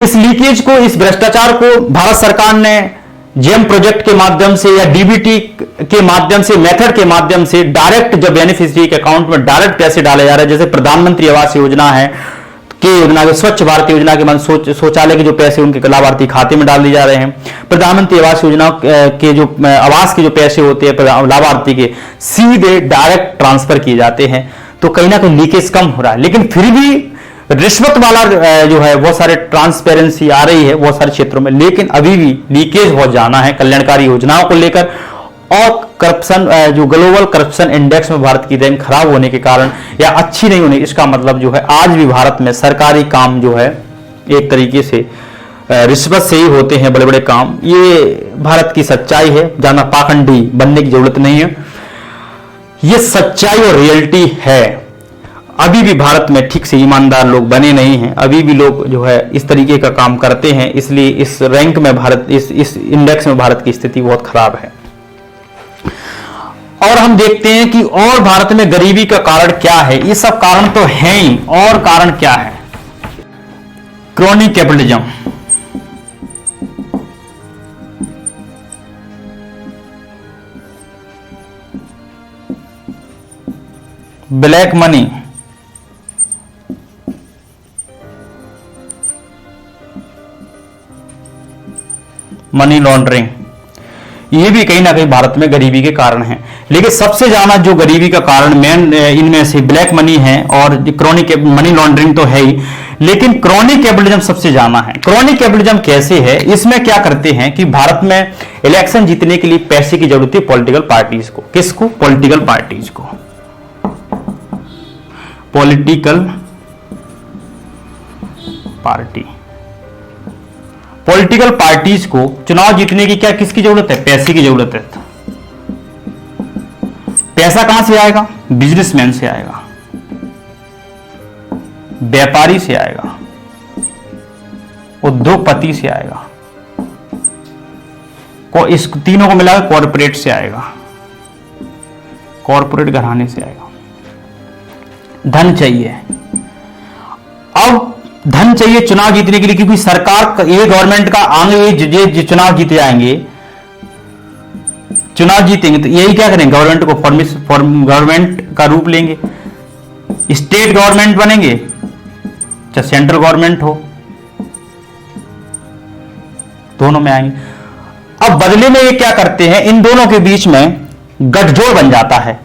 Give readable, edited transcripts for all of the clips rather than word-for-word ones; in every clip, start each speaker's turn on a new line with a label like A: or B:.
A: इस लीकेज को, इस भ्रष्टाचार को भारत सरकार ने जेम प्रोजेक्ट के माध्यम से या डीबीटी के माध्यम से, मेथड के माध्यम से डायरेक्ट जब बेनिफिशियरी के अकाउंट में डायरेक्ट पैसे डाले जा रहे हैं, जैसे प्रधानमंत्री आवास योजना है की योजना, स्वच्छ भारत योजना के शौचालय के जो पैसे उनके लाभार्थी खाते में डाल दिए जा रहे हैं, प्रधानमंत्री आवास योजना के जो आवास के जो पैसे होते हैं लाभार्थी के सीधे डायरेक्ट ट्रांसफर किए जाते हैं। तो कहीं ना कहीं लीकेज कम हो रहा है, लेकिन फिर भी रिश्वत वाला जो है बहुत सारे ट्रांसपेरेंसी आ रही है बहुत सारे क्षेत्रों में, लेकिन अभी भी लीकेज बहुत जाना है कल्याणकारी योजनाओं को लेकर। और करप्शन, जो ग्लोबल करप्शन इंडेक्स में भारत की रैंक खराब होने के कारण या अच्छी नहीं होने, इसका मतलब जो है आज भी भारत में सरकारी काम जो है एक तरीके से रिश्वत से ही होते हैं बड़े बड़े काम। ये भारत की सच्चाई है, ज्यादा पाखंडी बनने की जरूरत नहीं है, ये सच्चाई और रियलिटी है। अभी भी भारत में ठीक से ईमानदार लोग बने नहीं हैं, अभी भी लोग जो है इस तरीके का काम करते हैं, इसलिए इस रैंक में भारत, इस इंडेक्स में भारत की स्थिति बहुत खराब है। और हम देखते हैं कि और भारत में गरीबी का कारण क्या है। ये सब कारण तो है ही, और कारण क्या है? Chronic capitalism, black money, money laundering, ये भी कहीं ना कहीं भारत में गरीबी के कारण है। लेकिन सबसे ज्यादा जो गरीबी का कारण मेन इनमें से ब्लैक मनी है और क्रोनिक मनी लॉन्ड्रिंग तो है ही, लेकिन क्रोनिक कैपिटलिज्म सबसे ज्यादा है। क्रोनिक कैपिटलिज्म कैसे है? इसमें क्या करते हैं कि भारत में इलेक्शन जीतने के लिए पैसे की जरूरत है पॉलिटिकल पार्टीज को। किसको? पॉलिटिकल पार्टीज को। पॉलिटिकल पार्टी, पॉलिटिकल पार्टीज को चुनाव जीतने की क्या किसकी जरूरत है? पैसे की जरूरत है। पैसा कहां से आएगा? बिजनेसमैन से आएगा, व्यापारी से आएगा, उद्योगपति से आएगा, इस तीनों को मिलाकर कॉरपोरेट से आएगा, कॉरपोरेट घराने से आएगा। धन चाहिए। अब धन चाहिए चुनाव जीतने के लिए, क्योंकि सरकार, ये गवर्नमेंट का आगे चुनाव जीते जाएंगे, चुनाव जीतेंगे तो यही क्या करेंगे? गवर्नमेंट को गवर्नमेंट का रूप लेंगे, स्टेट गवर्नमेंट बनेंगे चाहे सेंट्रल गवर्नमेंट हो, दोनों में आएंगे। अब बदले में ये क्या करते हैं? इन दोनों के बीच में गठजोड़ बन जाता है।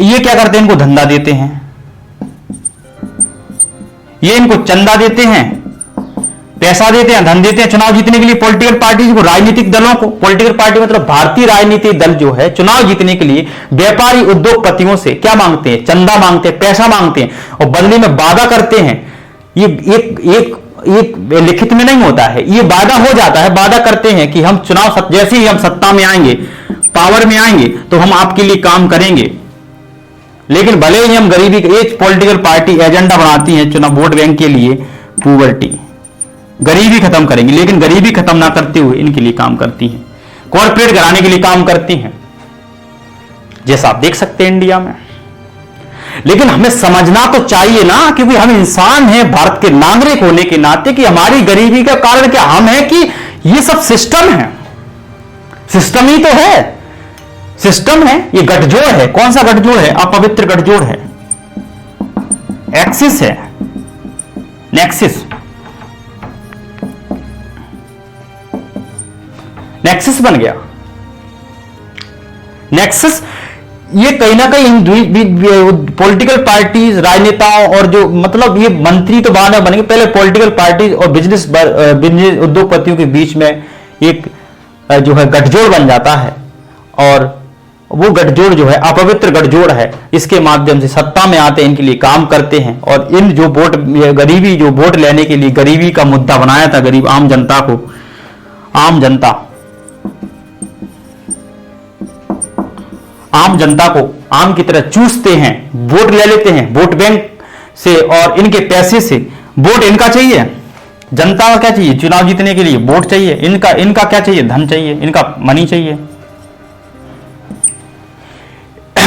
A: ये क्या करते हैं? इनको धंधा देते हैं, ये इनको चंदा देते हैं, पैसा देते हैं, धन देते हैं चुनाव जीतने के लिए पॉलिटिकल पार्टीज को, राजनीतिक दलों को। पॉलिटिकल पार्टी मतलब भारतीय राजनीतिक दल जो है चुनाव जीतने के लिए व्यापारी उद्योगपतियों से क्या मांगते हैं? चंदा मांगते हैं, पैसा मांगते हैं, और बदले में वादा करते हैं। ये एक लिखित में नहीं होता है, ये वादा हो जाता है। वादा करते हैं कि हम चुनाव, जैसे ही हम सत्ता में आएंगे, पावर में आएंगे, तो हम आपके लिए काम करेंगे। लेकिन भले ही हम गरीबी, एक पॉलिटिकल पार्टी एजेंडा बनाती है चुनाव वोट बैंक के लिए, पॉवर्टी, गरीबी खत्म करेंगे, लेकिन गरीबी खत्म ना करते हुए इनके लिए काम करती हैं, कॉर्पोरेट घराने के लिए काम करती हैं, जैसा आप देख सकते हैं इंडिया में। लेकिन हमें समझना तो चाहिए ना, क्योंकि हम इंसान हैं, भारत के नागरिक होने के नाते, कि हमारी गरीबी का कारण क्या हम है कि ये सब सिस्टम है। सिस्टम ही तो है, सिस्टम है, ये गठजोड़ है। कौन सा गठजोड़ है? अपवित्र गठजोड़ है, एक्सिस है, नेक्सिस, नेक्सिस बन गया। नेक्सस, ये कहीं ना कहीं पॉलिटिकल पार्टीज, राजनेताओं और जो मतलब ये मंत्री तो बाद में बनेंगे, पहले पॉलिटिकल पार्टीज और बिजनेस उद्योगपतियों के बीच में एक जो है गठजोड़ बन जाता है, और वो गठजोड़ जो है अपवित्र गठजोड़ है। इसके माध्यम से सत्ता में आते हैं, इनके लिए काम करते हैं, और इन जो वोट, गरीबी जो वोट लेने के लिए गरीबी का मुद्दा बनाया था, गरीब आम जनता को, आम जनता को आम की तरह चूसते हैं, वोट ले लेते हैं वोट बैंक से, और इनके पैसे से। वोट इनका चाहिए, जनता का क्या चाहिए? चुनाव जीतने के लिए वोट चाहिए, इनका क्या चाहिए? धन चाहिए, इनका मनी चाहिए।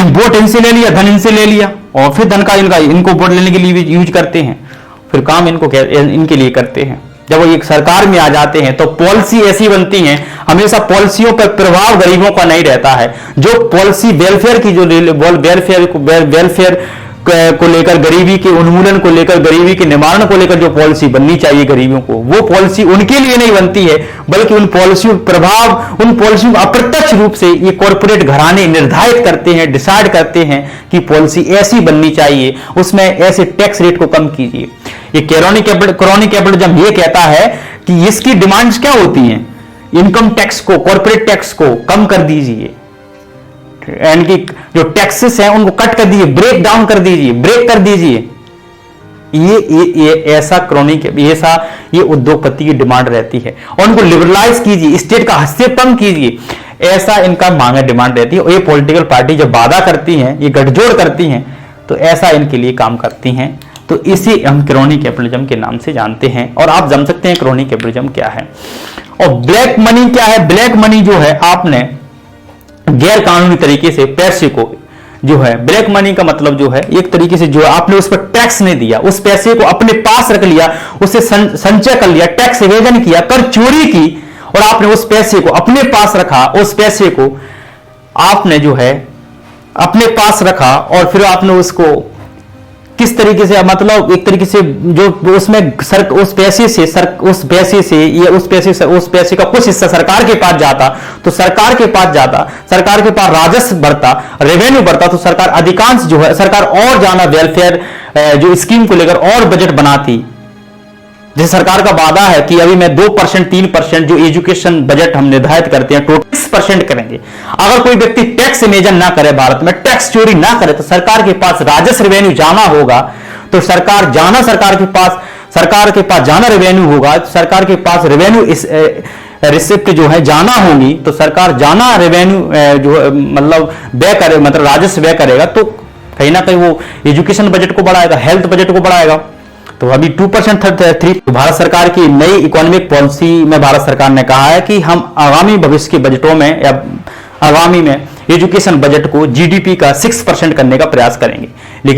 A: वोट इनसे ले लिया, धन इनसे ले लिया, और फिर धन का इनको वोट लेने के लिए भी यूज करते हैं, फिर काम इनके लिए करते हैं। जब वो एक सरकार में आ जाते हैं तो पॉलिसी ऐसी बनती है, हमेशा पॉलिसियों पर प्रभाव गरीबों का नहीं रहता है। जो पॉलिसी वेलफेयर की, जो वेलफेयर को लेकर, गरीबी के उन्मूलन को लेकर, गरीबी के निवारण को लेकर जो पॉलिसी बननी चाहिए गरीबों को, वो पॉलिसी उनके लिए नहीं बनती है, बल्कि उन पॉलिसियों प्रभाव, उन पॉलिसियों अप्रत्यक्ष रूप से ये कॉरपोरेट घराने निर्धारित करते हैं, डिसाइड करते हैं कि पॉलिसी ऐसी बननी चाहिए, उसमें ऐसे टैक्स रेट को कम कीजिए। ये क्रोनी कैपिटलिज्म ये कहता है कि इसकी डिमांड्स क्या होती हैं, इनकम टैक्स को, कॉर्पोरेट टैक्स को कम कर दीजिए, यानी कि जो टैक्सेस हैं उनको कट कर दीजिए, ब्रेक डाउन कर दीजिए, ब्रेक कर दीजिए। ये ऐसा ये उद्योगपति की डिमांड रहती है। और उनको लिबरलाइज कीजिए, स्टेट का हस्तक्षेप कम कीजिए, ऐसा इनका मांग डिमांड रहती है। और ये पॉलिटिकल पार्टी जब वादा करती हैं, ये गठजोड़ करती हैं, तो ऐसा इनके लिए काम करती हैं। तो इसे हम क्रोनी कैपिटलिज्म के नाम से जानते हैं। और आप जान सकते हैं क्रोनी कैपिटलिज्म क्या है। और ब्लैक मनी क्या है? ब्लैक मनी जो है, आपने गैर कानूनी तरीके से पैसे को, जो है ब्लैक मनी का मतलब जो है, एक तरीके से जो आपने उस पर टैक्स नहीं दिया, उस पैसे को अपने पास रख लिया, उसे संचय कर लिया, टैक्स एवेजन किया, कर चोरी की, और आपने उस पैसे को अपने पास रखा, उस पैसे को आपने जो है अपने पास रखा, और फिर आपने उसको किस तरीके से, मतलब एक तरीके से जो उसमें उस पैसे का कुछ हिस्सा सरकार के पास जाता, तो सरकार के पास राजस्व बढ़ता, रेवेन्यू बढ़ता, तो सरकार अधिकांश जो है, सरकार और ज्यादा वेलफेयर जो स्कीम को लेकर और बजट बनाती। जैसे सरकार का वादा है कि अभी मैं 2%, 3% जो एजुकेशन बजट हम निर्धारित करते हैं, टोटल 6% करेंगे। अगर कोई व्यक्ति टैक्स इवेजन ना करे, भारत में टैक्स चोरी ना करे, तो सरकार के पास राजस्व रेवेन्यू जाना होगा, तो सरकार के पास जाना रेवेन्यू होगा, सरकार के पास रेवेन्यू रिसिप्ट जो है जाना होगी, तो सरकार जाना रेवेन्यू जो मतलब व्यय करे, मतलब राजस्व व्यय करेगा, तो कहीं ना कहीं वो एजुकेशन बजट को बढ़ाएगा, हेल्थ बजट को बढ़ाएगा। तो अभी 2% 3 भारत सरकार की नई इकोनॉमिक पॉलिसी में भारत सरकार ने कहा है कि हम आगामी भविष्य के बजटों में या आगामी में एजुकेशन बजट को जीडीपी का 6% करने का प्रयास करेंगे। लेकिन